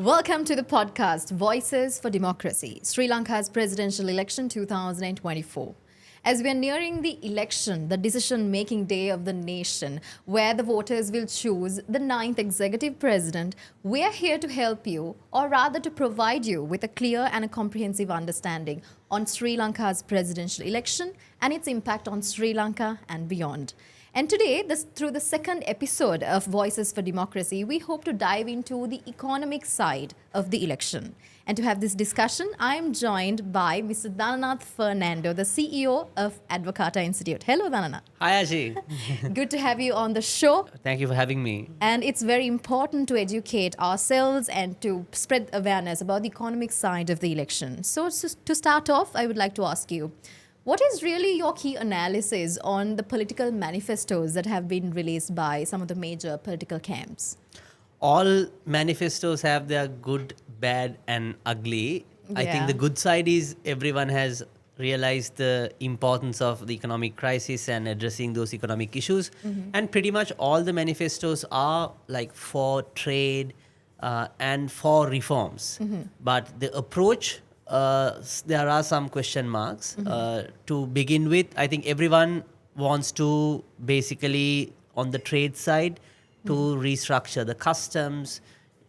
Welcome to the podcast Voices for Democracy, Sri Lanka's presidential election 2024. As we are nearing the election, the decision-making day of the nation, where the voters will choose the ninth executive president, we are here to help you, or rather to provide you with a clear and a comprehensive understanding on Sri Lanka's presidential election and its impact on Sri Lanka and beyond. And today, through the second episode of Voices for Democracy, we hope to dive into the economic side of the election. And to have this discussion, I am joined by Mr. Dhananath Fernando, the CEO of Advocata Institute. Hello, Dhananath. Hi, Aji. Good to have you on the show. Thank you for having me. And it's very important to educate ourselves and to spread awareness about the economic side of the election. So to start off, I would like to ask you, what is really your key analysis on the political manifestos that have been released by some of the major political camps? All manifestos have their good, bad, and ugly. I think the good side is everyone has realized the importance of the economic crisis and addressing those economic issues. And pretty much all the manifestos are like for trade and for reforms. But the approach, there are some question marks. To begin with, I think everyone wants to basically, on the trade side, to restructure the customs,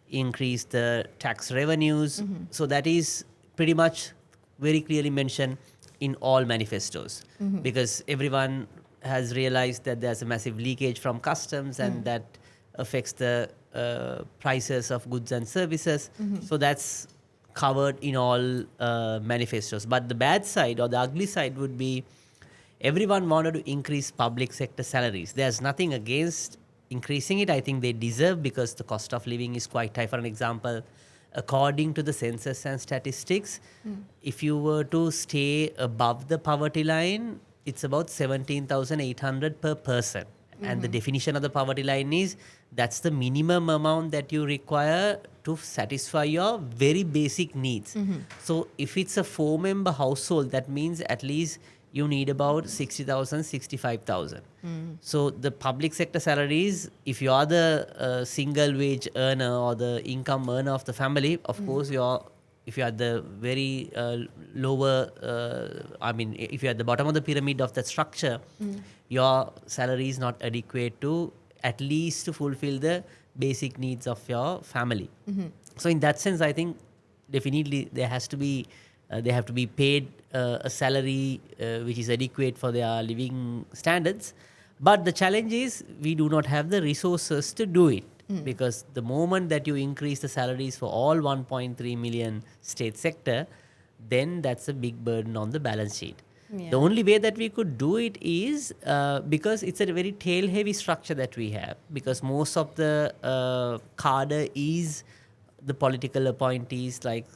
increase the tax revenues. So that is pretty much very clearly mentioned in all manifestos, because everyone has realized that there's a massive leakage from customs and that affects the prices of goods and services. So that's covered in all manifestos. But the bad side or the ugly side would be everyone wanted to increase public sector salaries. There's nothing against increasing it. I think they deserve, because the cost of living is quite high. For an example, according to the census and statistics, if you were to stay above the poverty line, it's about 17,800 per person. And the definition of the poverty line is that's the minimum amount that you require to satisfy your very basic needs. So if it's a 4-member household, that means at least you need about 60,000, 65,000. So the public sector salaries, if you are the single wage earner or the income earner of the family, of course if you are the very lower, if you are at the bottom of the pyramid of that structure, your salary is not adequate to at least to fulfill the basic needs of your family. So in that sense, I think definitely they have to be paid a salary which is adequate for their living standards. But the challenge is we do not have the resources to do it. Because the moment that you increase the salaries for all 1.3 million state sector, then that's a big burden on the balance sheet. The only way that we could do it is because it's a very tail-heavy structure that we have. Because most of the cadre is the political appointees like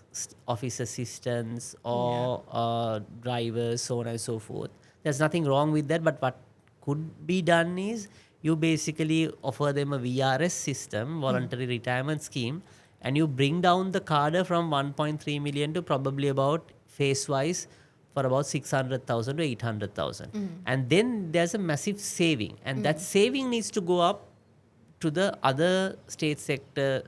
office assistants or drivers, so on and so forth. There's nothing wrong with that, but what could be done is you basically offer them a VRS system, voluntary retirement scheme, and you bring down the cadre from 1.3 million to probably about phase-wise for about 600,000 to 800,000. And then there's a massive saving. And that saving needs to go up to the other state sector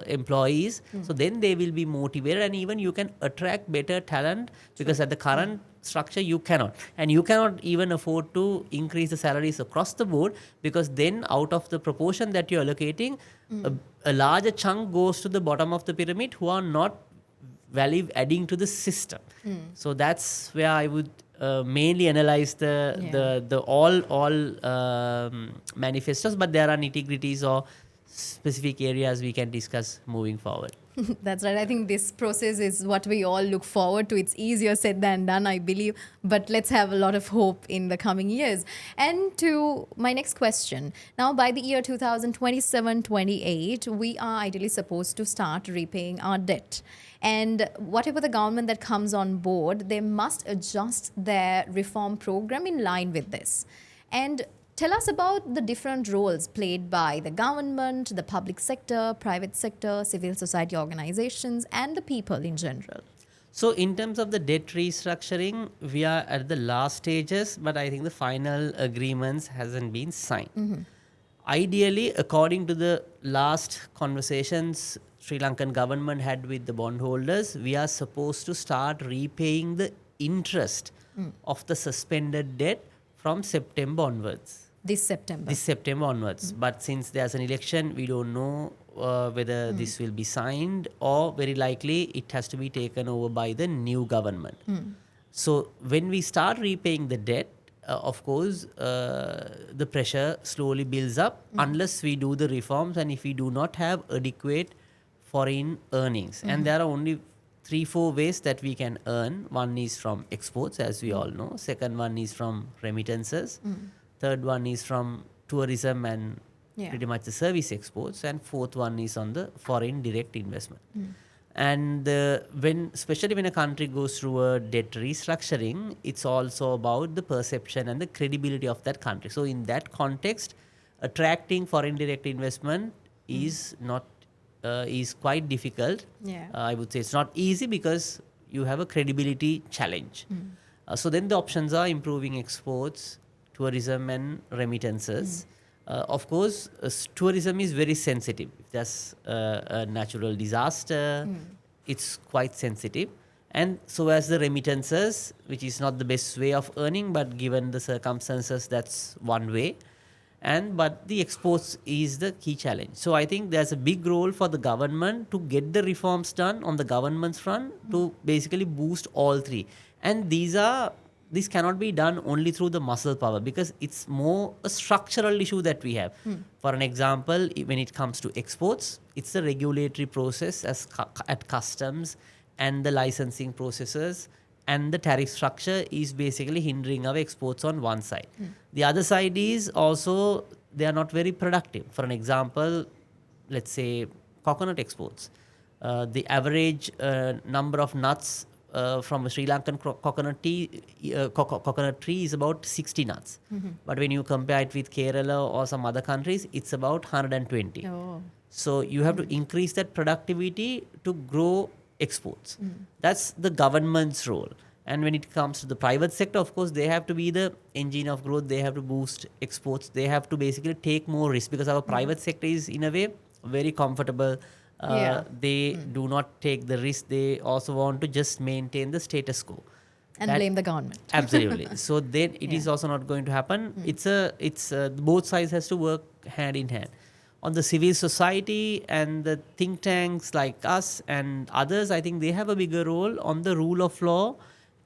employees. So then they will be motivated, and even you can attract better talent, because at the current structure you cannot. And you cannot even afford to increase the salaries across the board, because then out of the proportion that you're allocating, a larger chunk goes to the bottom of the pyramid who are not value adding to the system. So that's where I would mainly analyze the all manifestos, but there are nitty-gritties or specific areas we can discuss moving forward. That's right. I think this process is what we all look forward to. It's easier said than done, I believe. But let's have a lot of hope in the coming years. And to my next question. Now, by the year 2027-28, we are ideally supposed to start repaying our debt. And whatever the government that comes on board, they must adjust their reform program in line with this. And tell us about the different roles played by the government, the public sector, private sector, civil society organizations, and the people in general. So in terms of the debt restructuring, we are at the last stages, but I think the final agreements hasn't been signed. Ideally, according to the last conversations Sri Lankan government had with the bondholders, we are supposed to start repaying the interest of the suspended debt from September onwards. This September. This September onwards. But since there's an election, we don't know whether this will be signed, or very likely it has to be taken over by the new government. So when we start repaying the debt, of course, the pressure slowly builds up unless we do the reforms and if we do not have adequate foreign earnings. And there are only 3-4 ways that we can earn. One is from exports, as we all know. Second one is from remittances. Third one is from tourism and pretty much the service exports. And fourth one is on the foreign direct investment. And especially when a country goes through a debt restructuring, it's also about the perception and the credibility of that country. So in that context, attracting foreign direct investment is quite difficult. I would say it's not easy because you have a credibility challenge. So then the options are improving exports, tourism and remittances. Of course, tourism is very sensitive. If there's a natural disaster, it's quite sensitive. And so as the remittances, which is not the best way of earning, but given the circumstances, that's one way. But the exports is the key challenge. So I think there's a big role for the government to get the reforms done on the government's front to basically boost all three. And this cannot be done only through the muscle power because it's more a structural issue that we have. For an example, when it comes to exports, it's the regulatory process at customs and the licensing processes and the tariff structure is basically hindering our exports on one side. The other side is also they are not very productive. For an example, let's say coconut exports. The average number of nuts from a Sri Lankan coconut tree is about 60 nuts. But when you compare it with Kerala or some other countries, it's about 120. So you have to increase that productivity to grow exports. That's the government's role. And when it comes to the private sector, of course, they have to be the engine of growth. They have to boost exports. They have to basically take more risk because our private sector is in a way very comfortable. They do not take the risk. They also want to just maintain the status quo. And blame the government. Absolutely. So then it is also not going to happen. It's both sides has to work hand in hand. On the civil society and the think tanks like us and others, I think they have a bigger role on the rule of law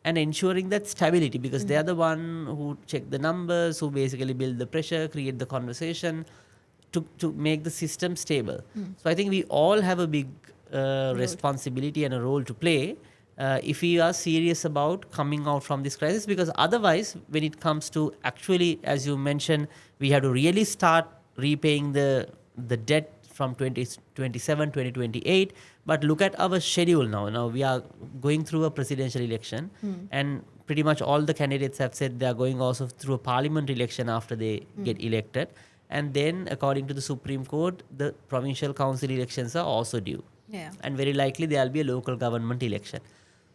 and ensuring that stability because they are the one who check the numbers, who basically build the pressure, create the conversation to make the system stable. So I think we all have a big responsibility and a role to play if we are serious about coming out from this crisis because otherwise when it comes to actually, as you mentioned, we have to really start repaying the debt from 2027, 2028. But look at our schedule now. Now we are going through a presidential election and pretty much all the candidates have said they are going also through a parliament election after they get elected. And then according to the Supreme Court, the provincial council elections are also due. And very likely there will be a local government election.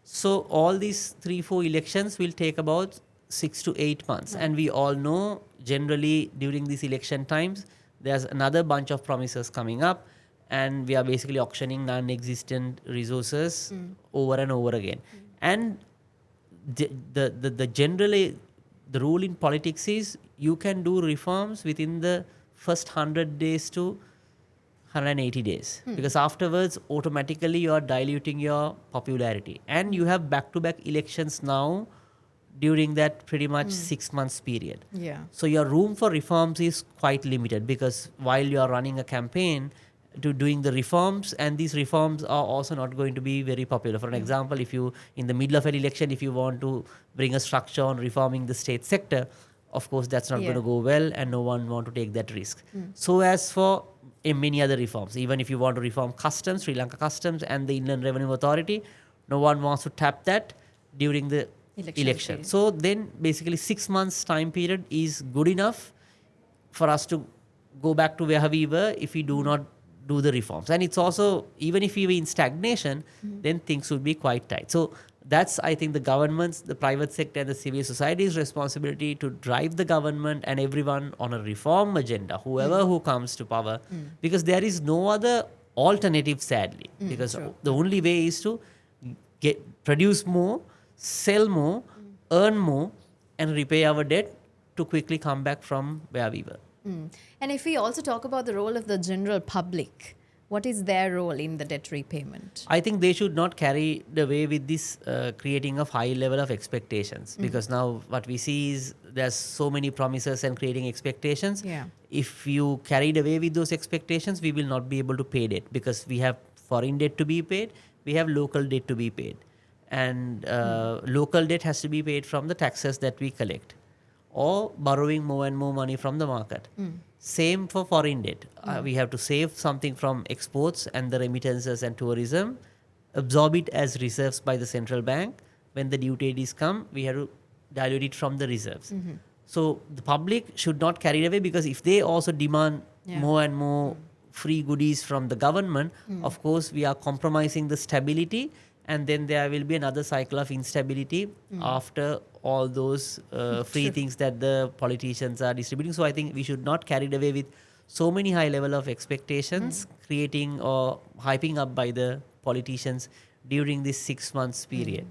So all these 3-4 elections will take about 6 to 8 months. And we all know generally during these election times, there's another bunch of promises coming up and we are basically auctioning non-existent resources over and over again. And generally the rule in politics is you can do reforms within the first 100 days to 180 days because afterwards automatically you are diluting your popularity and you have back-to-back elections now during that pretty much 6 months period. So your room for reforms is quite limited because while you are running a campaign to doing the reforms and these reforms are also not going to be very popular. For an example, if you in the middle of an election, if you want to bring a structure on reforming the state sector, of course that's not going to go well and no one want to take that risk. So as for many other reforms, even if you want to reform customs, Sri Lanka customs and the Inland Revenue Authority, no one wants to tap that during the election. So then basically 6 months time period is good enough for us to go back to where we were if we do not do the reforms. And it's also, even if we were in stagnation, then things would be quite tight. So that's, I think, the government's, the private sector and the civil society's responsibility to drive the government and everyone on a reform agenda, whoever who comes to power, because there is no other alternative, sadly, because the only way is to produce more, sell more, earn more, and repay our debt to quickly come back from where we were. And if we also talk about the role of the general public, what is their role in the debt repayment? I think they should not carry the way with this creating of high level of expectations, because now what we see is there's so many promises and creating expectations. Yeah. If you carried away with those expectations, we will not be able to pay debt, because we have foreign debt to be paid, we have local debt to be paid, and local debt has to be paid from the taxes that we collect, or borrowing more and more money from the market. Same for foreign debt. We have to save something from exports and the remittances and tourism, absorb it as reserves by the central bank. When the due dates come, we have to dilute it from the reserves. So the public should not carry it away, because if they also demand more and more free goodies from the government, of course we are compromising the stability, and then there will be another cycle of instability after all those free things that the politicians are distributing. So I think we should not carry it away with so many high level of expectations creating or hyping up by the politicians during this 6 months period.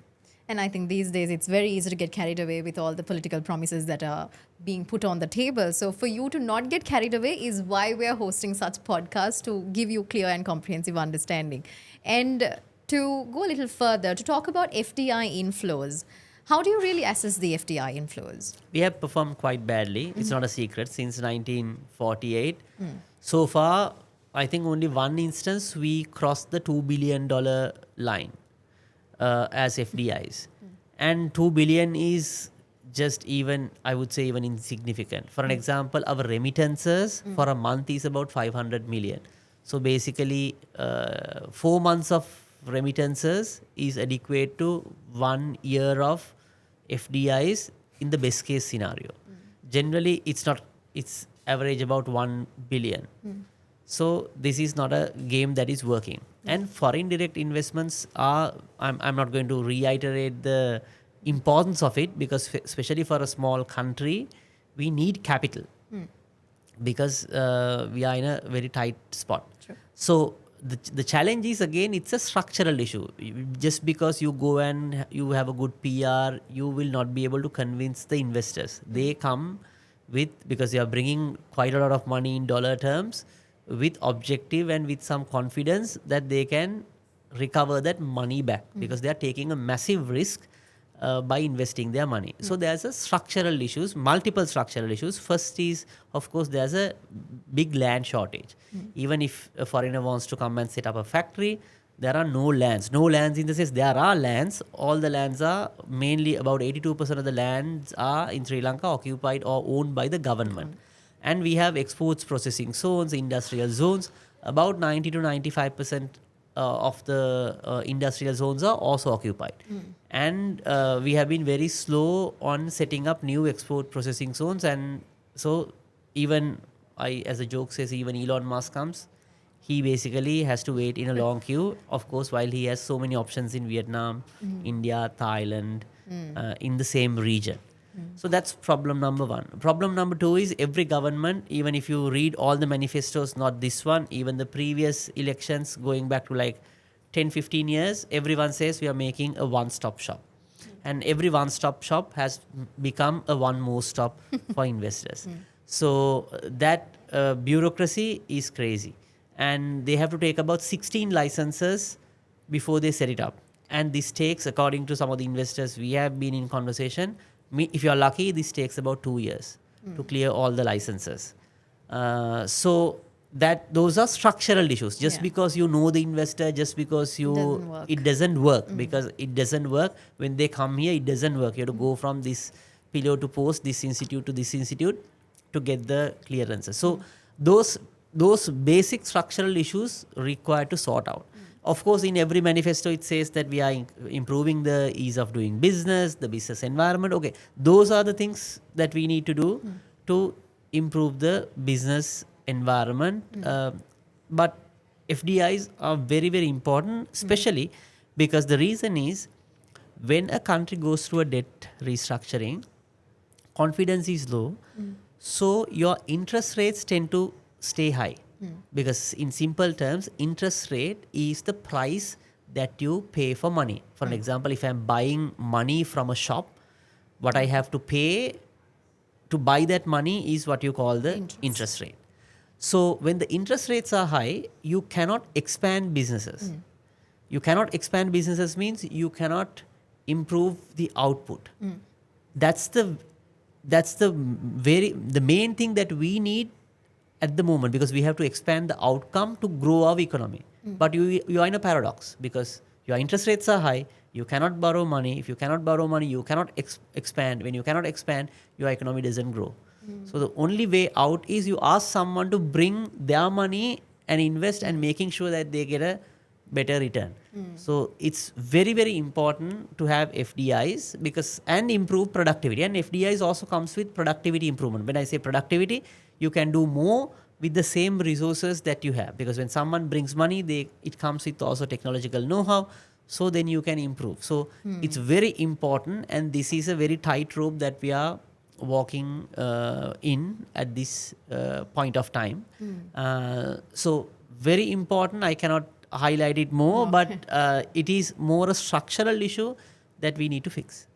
And I think these days it's very easy to get carried away with all the political promises that are being put on the table. So for you to not get carried away is why we are hosting such podcasts, to give you clear and comprehensive understanding. And to go a little further, to talk about FDI inflows, how do you really assess the FDI inflows? We have performed quite badly. It's not a secret. Since 1948, so far, I think only one instance we crossed the $2 billion line as FDIs. And 2 billion is just even, I would say, even insignificant. For an example, our remittances for a month is about 500 million. So basically, 4 months of remittances is adequate to 1 year of FDIs in the best case scenario. Generally, it's not, it's average about 1 billion. So this is not a game that is working. And foreign direct investments are, I'm not going to reiterate the importance of it, because especially for a small country, we need capital, because we are in a very tight spot. True. So the challenge is, again, it's a structural issue. Just because you go and you have a good PR, you will not be able to convince the investors. They come with, because they are bringing quite a lot of money in dollar terms, with objective and with some confidence that they can recover that money back, because they are taking a massive risk by investing their money. So there's a structural issues, multiple structural issues. First is, of course, there's a big land shortage. Even if a foreigner wants to come and set up a factory, there are no lands. No lands in the sense, there are lands. All the lands are mainly, about 82% of the lands are in Sri Lanka occupied or owned by the government. And we have exports processing zones, industrial zones. About 90 to 95% of the industrial zones are also occupied. And we have been very slow on setting up new export processing zones. And so even, as a joke says, even Elon Musk comes, he basically has to wait in a long queue, of course, while he has so many options in Vietnam, India, Thailand, in the same region. So that's problem number one. Problem number two is, every government, even if you read all the manifestos, not this one, even the previous elections going back to like 10, 15 years, everyone says we are making a one-stop shop. And every one-stop shop has become a one more stop for investors. So that bureaucracy is crazy. And they have to take about 16 licenses before they set it up. And this takes, according to some of the investors we have been in conversation, if you are lucky, this takes about 2 years to clear all the licenses. So that those are structural issues. Just because you know the investor, just because it doesn't work. Because it doesn't work. When they come here, it doesn't work. You have to go from this pillar to post, this institute to this institute, to get the clearances. So those basic structural issues require to sort out. Of course, in every manifesto, it says that we are improving the ease of doing business, the business environment. Okay, those are the things that we need to do to improve the business environment. But FDIs are very, very important, especially because the reason is, when a country goes through a debt restructuring, confidence is low. So your interest rates tend to stay high. Because in simple terms, interest rate is the price that you pay for money. For an example, if I'm buying money from a shop, what I have to pay to buy that money is what you call the interest rate. So when the interest rates are high, you cannot expand businesses. You cannot expand businesses means you cannot improve the output. That's the main thing that we need at the moment, because we have to expand the outcome to grow our economy. But you are in a paradox, because your interest rates are high, you cannot borrow money. If you cannot borrow money, you cannot expand. When you cannot expand, your economy doesn't grow. So the only way out is you ask someone to bring their money and invest and making sure that they get a better return. So it's very, very important to have FDIs and improve productivity. And FDIs also comes with productivity improvement. When I say productivity, you can do more with the same resources that you have. Because when someone brings money, it comes with also technological know-how. So then you can improve. So it's very important, and this is a very tight rope that we are walking in at this point of time. So very important. I cannot highlight it more, but it is more a structural issue that we need to fix.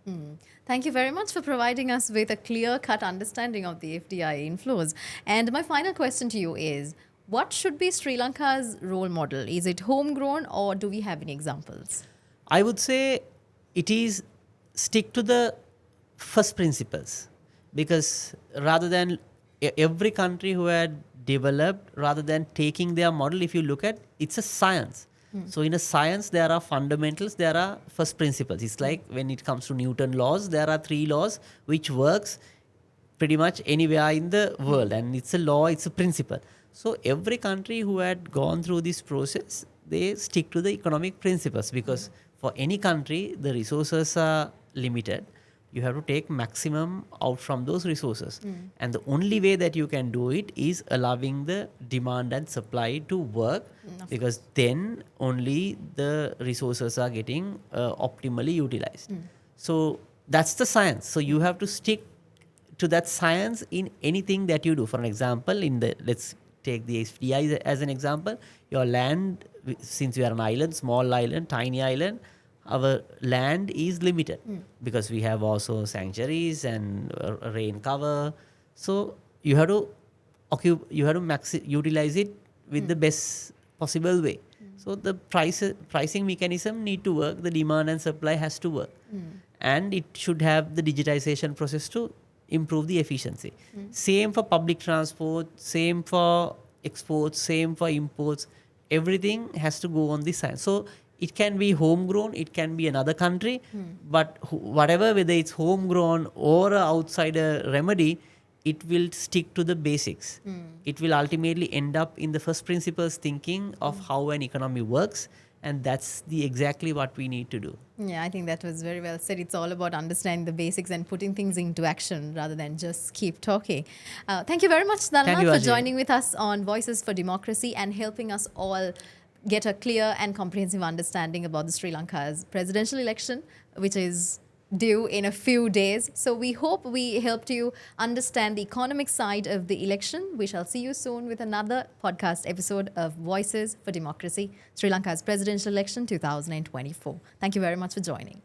Thank you very much for providing us with a clear-cut understanding of the FDI inflows. And my final question to you is, what should be Sri Lanka's role model? Is it homegrown, or do we have any examples? I would say it is stick to the first principles, because rather than every country who had developed, rather than taking their model, if you look at, it's a science. So in a science, there are fundamentals, there are first principles. It's like when it comes to Newton laws, there are 3 laws which works pretty much anywhere in the world, and it's a law, it's a principle. So every country who had gone through this process, they stick to the economic principles, because for any country, the resources are limited. You have to take maximum out from those resources. And the only way that you can do it is allowing the demand and supply to work, because then only the resources are getting optimally utilized. So that's the science. So you have to stick to that science in anything that you do. For an example, let's take the FDI as an example. Your land, since we are an island, small island, tiny island, our land is limited because we have also sanctuaries and rain cover. So you have to utilize it with the best possible way. So the pricing mechanism need to work. The demand and supply has to work, and it should have the digitization process to improve the efficiency. Same for public transport, same for exports, same for imports. Everything has to go on this side. So it can be homegrown, it can be another country, but whatever, whether it's homegrown or an outsider remedy, it will stick to the basics. It will ultimately end up in the first principles thinking of how an economy works, and that's exactly what we need to do. Yeah, I think that was very well said. It's all about understanding the basics and putting things into action rather than just keep talking. Thank you very much, Dhananath, for joining with us on Voices for Democracy and helping us all get a clear and comprehensive understanding about the Sri Lanka's presidential election, which is due in a few days. So we hope we helped you understand the economic side of the election. We shall see you soon with another podcast episode of Voices for Democracy, Sri Lanka's presidential election 2024. Thank you very much for joining.